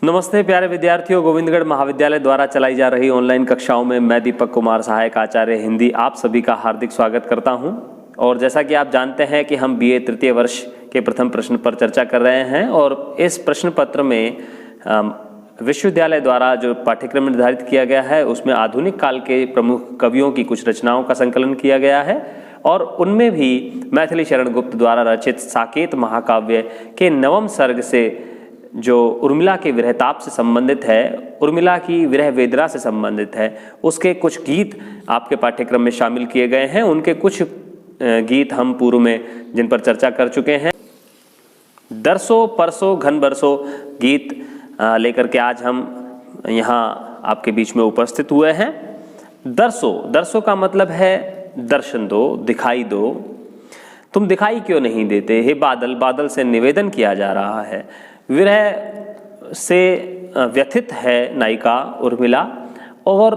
नमस्ते प्यारे विद्यार्थियों, गोविंदगढ़ महाविद्यालय द्वारा चलाई जा रही ऑनलाइन कक्षाओं में मैं दीपक कुमार, सहायक आचार्य हिंदी, आप सभी का हार्दिक स्वागत करता हूं। और जैसा कि आप जानते हैं कि हम बीए तृतीय वर्ष के प्रथम प्रश्न पर चर्चा कर रहे हैं और इस प्रश्न पत्र में विश्वविद्यालय द्वारा जो पाठ्यक्रम निर्धारित किया गया है उसमें आधुनिक काल के प्रमुख कवियों की कुछ रचनाओं का संकलन किया गया है और उनमें भी मैथिली शरण गुप्त द्वारा रचित साकेत महाकाव्य के नवम सर्ग से जो उर्मिला के विरहताप से संबंधित है, उर्मिला की विरह वेदना से संबंधित है, उसके कुछ गीत आपके पाठ्यक्रम में शामिल किए गए हैं। उनके कुछ गीत हम पूर्व में जिन पर चर्चा कर चुके हैं। दरसों परसों घन बरसों गीत लेकर के आज हम यहाँ आपके बीच में उपस्थित हुए हैं। दरसों का मतलब है दर्शन दो, दिखाई दो। तुम दिखाई क्यों नहीं देते हे बादल, बादल से निवेदन किया जा रहा है। विरह से व्यथित है नायिका उर्मिला और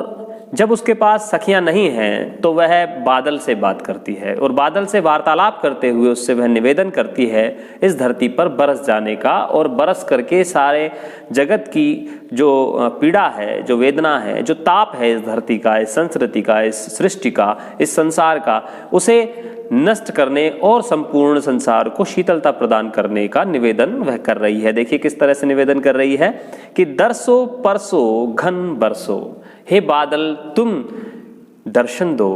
जब उसके पास सखियां नहीं हैं तो वह बादल से बात करती है और बादल से वार्तालाप करते हुए उससे वह निवेदन करती है इस धरती पर बरस जाने का और बरस करके सारे जगत की जो पीड़ा है, जो वेदना है, जो ताप है इस धरती का, इस संस्कृति का, इस सृष्टि का, इस संसार का, उसे नष्ट करने और संपूर्ण संसार को शीतलता प्रदान करने का निवेदन वह कर रही है। देखिए किस तरह से निवेदन कर रही है कि दरसों परसों घन बरसों, हे बादल तुम दर्शन दो,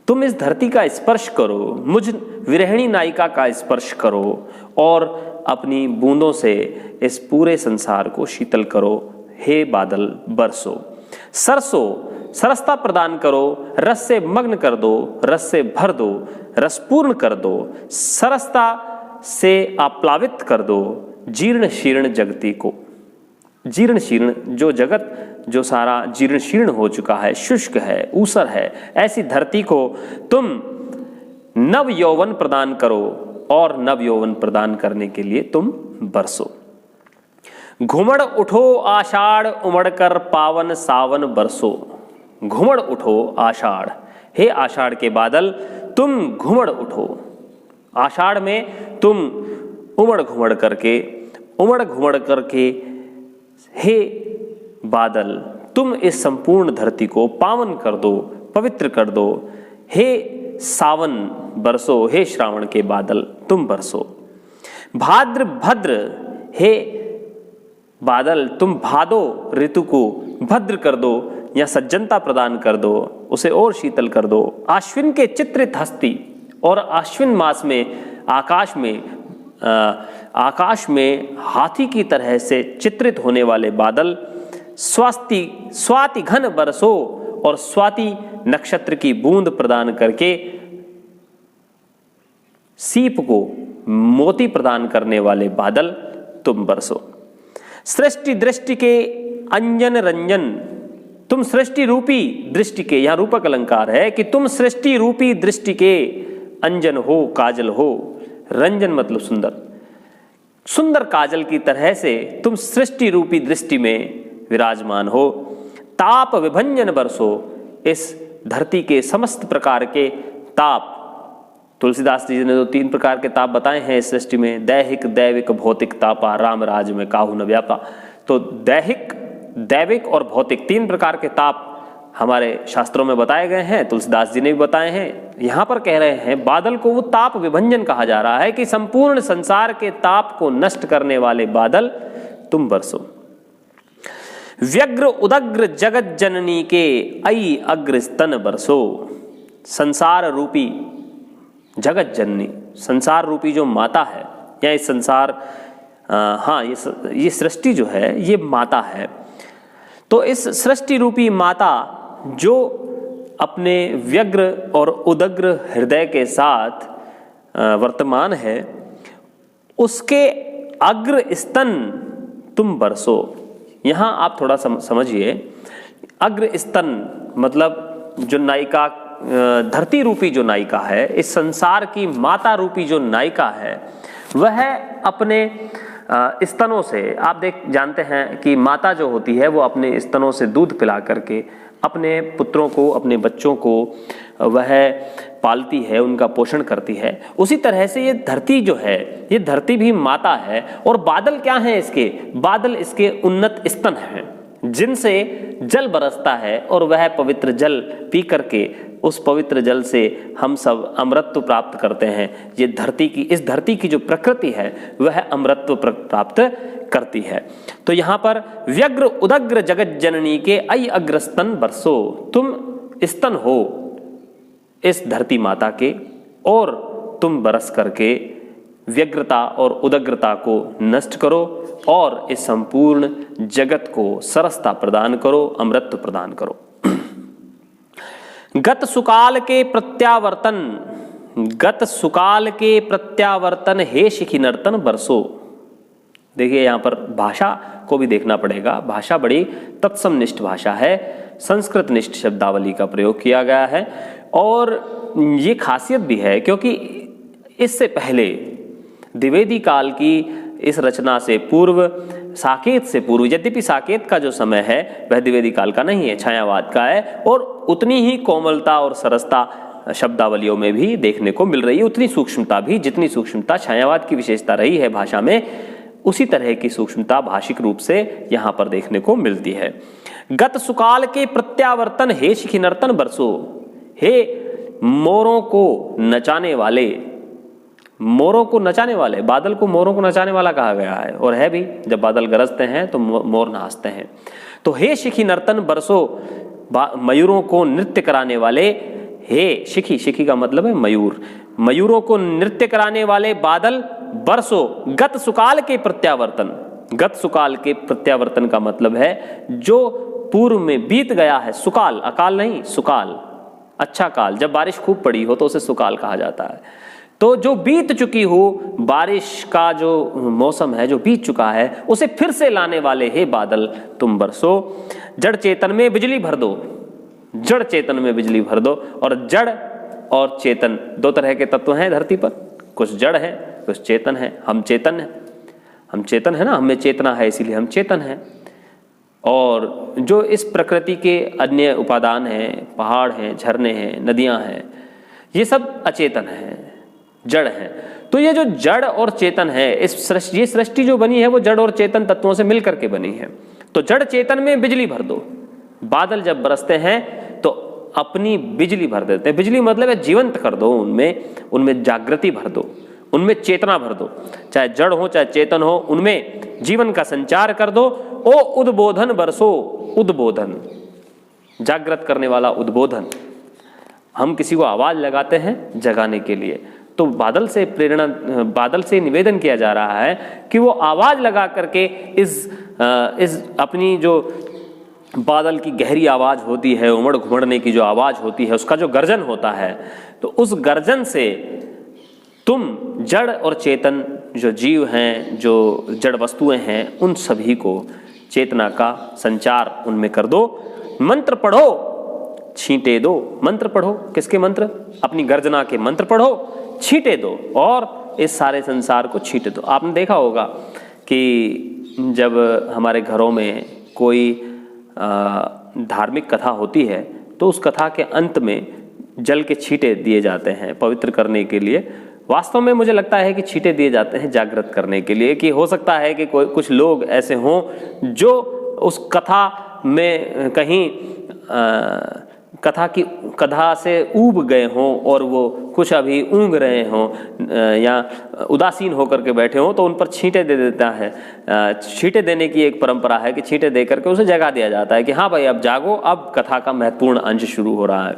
तुम इस धरती का स्पर्श करो, मुझ विरहिणी नायिका का स्पर्श करो और अपनी बूंदों से इस पूरे संसार को शीतल करो। हे बादल बरसो। सरसों सरसता प्रदान करो, रस से मग्न कर दो, रस से भर दो, रसपूर्ण कर दो, सरसता से आप्लावित कर दो जीर्ण शीर्ण जगती को। जीर्ण शीर्ण जो जगत जो सारा जीर्ण शीर्ण हो चुका है, शुष्क है, ऊसर है, ऐसी धरती को तुम नव यौवन प्रदान करो और नव यौवन प्रदान करने के लिए तुम बरसो। घुमड़ उठो आषाढ़ उमड़ कर पावन सावन बरसो। घुमड़ उठो आषाढ़, हे आषाढ़ के बादल तुम घुमड़ उठो। आषाढ़ में तुम उमड़ घुमड़ करके हे बादल तुम इस संपूर्ण धरती को पावन कर दो, पवित्र कर दो। हे सावन बरसो, हे श्रावण के बादल तुम बरसो। भाद्र भद्र, हे बादल तुम भादो ऋतु को भद्र कर दो या सज्जनता प्रदान कर दो, उसे और शीतल कर दो। आश्विन के चित्रित हस्ती और आश्विन मास में आकाश में हाथी की तरह से चित्रित होने वाले बादल स्वाति घन बरसो और स्वाति नक्षत्र की बूंद प्रदान करके सीप को मोती प्रदान करने वाले बादल तुम बरसो। सृष्टि दृष्टि के अंजन रंजन, तुम सृष्टि रूपी दृष्टि के, यहां रूपक अलंकार है कि तुम सृष्टि रूपी दृष्टि के अंजन हो, काजल हो। रंजन मतलब सुंदर, सुंदर काजल की तरह से तुम सृष्टि रूपी दृष्टि में विराजमान हो। ताप विभंजन बरसो, इस धरती के समस्त प्रकार के ताप, तुलसीदास जी ने तो 3 प्रकार के ताप बताए हैं इस सृष्टि में, दैहिक दैविक भौतिक तापा, राम राज में काहू न व्यापा। तो दैहिक, दैविक और भौतिक 3 प्रकार के ताप हमारे शास्त्रों में बताए गए हैं, तुलसीदास जी ने भी बताए हैं। यहाँ पर कह रहे हैं बादल को वो ताप विभंजन कहा जा रहा है कि संपूर्ण संसार के ताप को नष्ट करने वाले बादल तुम बरसो। व्यग्र उदग्र जगत जननी के अई अग्र स्तन बरसो। संसार रूपी जगत जननी, संसार रूपी जो माता है या इस संसार, ये सृष्टि जो है ये माता है। तो इस सृष्टि रूपी माता जो अपने व्यग्र और उदग्र हृदय के साथ वर्तमान है, उसके अग्र स्तन तुम बरसो। यहाँ आप थोड़ा समझिए, अग्र स्तन मतलब जो नायिका, धरती रूपी जो नायिका है, इस संसार की माता रूपी जो नायिका है, वह अपने स्तनों से, आप जानते हैं कि माता जो होती है वो अपने स्तनों से दूध पिला करके अपने पुत्रों को, अपने बच्चों को वह पालती है, उनका पोषण करती है। उसी तरह से ये धरती जो है, ये धरती भी माता है। और बादल क्या हैं इसके? बादल इसके उन्नत स्तन हैं जिनसे जल बरसता है और वह पवित्र जल पी करके उस पवित्र जल से हम सब अमृतत्व प्राप्त करते हैं। ये धरती की, इस धरती की जो प्रकृति है वह अमृतत्व प्राप्त करती है। तो यहाँ पर व्यग्र उदग्र जगत जननी के अय अग्रस्तन बरसो, तुम स्तन हो इस धरती माता के और तुम बरस करके व्यग्रता और उदग्रता को नष्ट करो और इस संपूर्ण जगत को सरसता प्रदान करो, अमृतत्व प्रदान करो। गत सुकाल के प्रत्यावर्तन, गत सुकाल के प्रत्यावर्तन हे शिखी नर्तन बरसो। देखिए यहाँ पर भाषा को भी देखना पड़ेगा। भाषा बड़ी तत्समनिष्ठ भाषा है, संस्कृत निष्ठ शब्दावली का प्रयोग किया गया है। और ये खासियत भी है क्योंकि इससे पहले द्विवेदी काल की इस रचना से पूर्व, साकेत से पूर्व, यद्यपि साकेत का जो समय है वह द्विवेदी काल का नहीं है, छायावाद का है, और उतनी ही कोमलता और सरसता शब्दावलियों में भी देखने को मिल रही है, उतनी सूक्ष्मता भी, जितनी सूक्ष्मता छायावाद की विशेषता रही है भाषा में, उसी तरह की सूक्ष्मता भाषिक रूप से यहाँ पर देखने को मिलती है। गत सुकाल के प्रत्यावर्तन हे शिखी नर्तन बरसो, हे मोरों को नचाने वाले, मोरों को नचाने वाले, बादल को मोरों को नचाने वाला कहा गया है, और है भी, जब बादल गरजते हैं तो मोर नाचते हैं। तो हे शिखी नर्तन बरसो, मयूरों को नृत्य कराने वाले, हे शिखी, शिखी का मतलब है मयूर, मयूरों को नृत्य कराने वाले बादल बरसो। गत सुकाल के प्रत्यावर्तन, गत सुकाल के प्रत्यावर्तन का मतलब है जो पूर्व में बीत गया है। सुकाल, अकाल नहीं, सुकाल, अच्छा काल, जब बारिश खूब पड़ी हो तो उसे सुकाल कहा जाता है। तो जो बीत चुकी हो, बारिश का जो मौसम है जो बीत चुका है, उसे फिर से लाने वाले हे बादल तुम बरसो। जड़ चेतन में बिजली भर दो, जड़ चेतन में बिजली भर दो। और जड़ और चेतन दो तरह के तत्व हैं धरती पर, कुछ जड़ है, कुछ चेतन है। हम चेतन हैं, हम चेतन है ना, हमें चेतना है इसीलिए हम चेतन हैं। और जो इस प्रकृति के अन्य उपादान हैं, पहाड़ हैं, झरने हैं, नदियां हैं, ये सब अचेतन हैं, जड़ हैं। तो ये जो जड़ और चेतन है, ये सृष्टि जो बनी है वो जड़ और चेतन तत्वों से मिलकर के बनी है। तो जड़ चेतन में बिजली भर दो। बादल जब बरसते हैं तो अपनी बिजली भर देते हैं। बिजली मतलब है जीवंत कर दो, उनमें जागृति भर दो, उनमें चेतना भर दो। चाहे जड़ हो चाहे चेतन हो, उनमें जीवन का संचार कर दो। ओ उद्बोधन बरसो, उद्बोधन, जागृत करने वाला उद्बोधन। हम किसी को आवाज लगाते हैं जगाने के लिए, तो बादल से प्रेरणा, बादल से निवेदन किया जा रहा है कि वो आवाज लगा करके इस अपनी जो बादल की गहरी आवाज होती है, उमड़ घुमड़ने की जो आवाज होती है, उसका जो गर्जन होता है, तो उस गर्जन से तुम जड़ और चेतन जो जीव हैं, जो जड़ वस्तुएं हैं, उन सभी को चेतना का संचार उनमें कर दो। मंत्र पढ़ो, छींटे दो। मंत्र पढ़ो, किसके मंत्र? अपनी गर्जना के मंत्र पढ़ो, छींटे दो और इस सारे संसार को छींटे दो। आपने देखा होगा कि जब हमारे घरों में कोई धार्मिक कथा होती है तो उस कथा के अंत में जल के छींटे दिए जाते हैं पवित्र करने के लिए। वास्तव में मुझे लगता है कि छींटे दिए जाते हैं जागृत करने के लिए, कि हो सकता है कि कुछ लोग ऐसे हों जो उस कथा में कहीं कथा से ऊब गए हों और वो कुछ अभी ऊँग रहे हों या उदासीन होकर के बैठे हों, तो उन पर छींटे दे देता है। छींटे देने की एक परंपरा है कि छींटे दे करके उसे जगा दिया जाता है कि हाँ भाई अब जागो, अब कथा का महत्वपूर्ण अंश शुरू हो रहा है।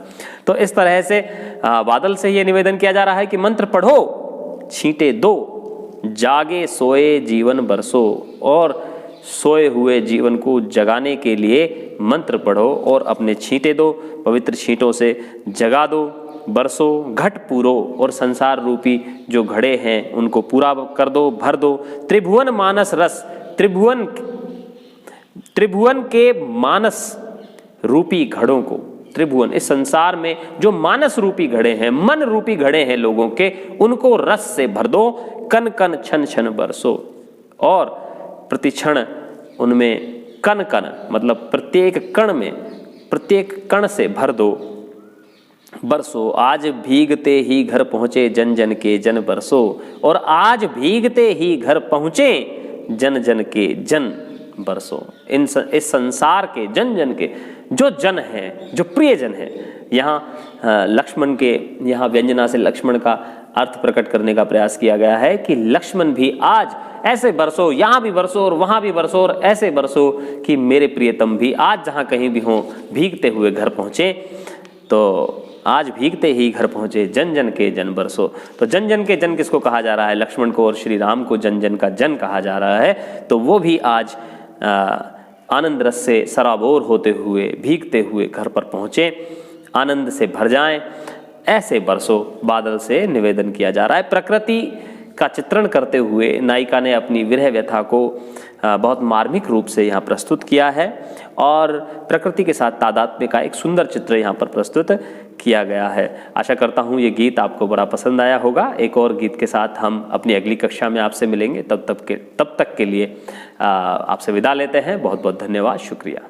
तो इस तरह से बादल से ये निवेदन किया जा रहा है कि मंत्र पढ़ो, छींटे दो, जागे सोए जीवन बरसो, और सोए हुए जीवन को जगाने के लिए मंत्र पढ़ो और अपने छींटे दो, पवित्र छींटों से जगा दो। बरसो घट पूरो, और संसार रूपी जो घड़े हैं उनको पूरा कर दो, भर दो। त्रिभुवन मानस रस, त्रिभुवन के मानस रूपी घड़ों को, त्रिभुवन इस संसार में जो मानस रूपी घड़े हैं, मन रूपी घड़े हैं लोगों के, उनको रस से भर दो। कन कन छन छन बरसो, और प्रतिक्षण उनमें कण कण मतलब प्रत्येक कण में, प्रत्येक कण से भर दो बरसो। आज भीगते ही घर पहुँचे जन जन के जन बरसो। और आज भीगते ही घर पहुँचे जन जन के जन बरसो। इस संसार के जन जन के जो जन हैं, जो प्रियजन हैं, यहाँ लक्ष्मण के यहाँ व्यंजना से लक्ष्मण का अर्थ प्रकट करने का प्रयास किया गया है कि लक्ष्मण भी आज ऐसे बरसो, यहाँ भी बरसो और वहाँ भी बरसो और ऐसे बरसो कि मेरे प्रियतम भी आज जहाँ कहीं भी हों भीगते हुए घर पहुँचे। तो आज भीगते ही घर पहुँचे जन जन के जन बरसो। तो जन जन के जन किसको कहा जा रहा है? लक्ष्मण को और श्री राम को जन जन का जन कहा जा रहा है। तो वो भी आज आनंद रस से सराबोर होते हुए भीगते हुए घर पर पहुँचे, आनंद से भर जाएं, ऐसे बरसो बादल से निवेदन किया जा रहा है। प्रकृति का चित्रण करते हुए नायिका ने अपनी विरह व्यथा को बहुत मार्मिक रूप से यहाँ प्रस्तुत किया है और प्रकृति के साथ तादात्म्य का एक सुंदर चित्र यहाँ पर प्रस्तुत किया गया है। आशा करता हूँ ये गीत आपको बड़ा पसंद आया होगा। एक और गीत के साथ हम अपनी अगली कक्षा में आपसे मिलेंगे। तब तक के लिए आपसे विदा लेते हैं। बहुत बहुत धन्यवाद, शुक्रिया।